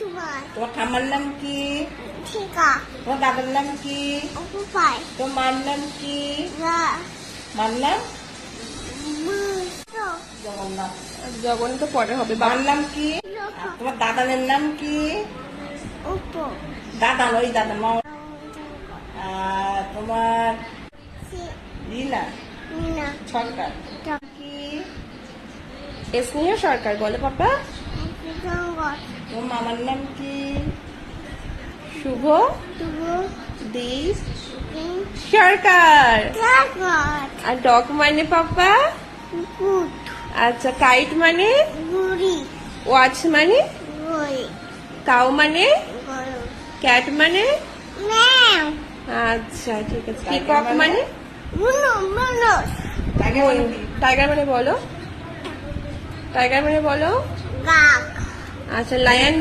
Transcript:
তোমার ঠাম্মার নাম কি? ঠিকা তোমার দাদার নাম কি? উপায় তোমার নাম কি? না মার নাম বুঝো জগন্নাথ। জগন তো পরে হবে। মার নাম কি? তোমার দাদানের নাম কি? উপো দাদা ওই দাদা মা। তোমার রিনা মিনা সরকার কি? স্নেহ সরকার বলে পাপা। জঙ্গল তোমার মামার নাম কি? শুভ তুবু দীপ সরকার। জাগত আর ডগ মানে পাপা। কুট আচ্ছা কাইট মানে? গুড়ি ওয়াচ মানে? গই কাউ মানে? গরু ক্যাট মানে? ম্যাও আচ্ছা ঠিক আছে। পিকক মানে? মুনো মুনো টাইগার মানে কি? টাইগার মানে বলো। টাইগার মানে বলো। গাক আচ্ছা লায়ন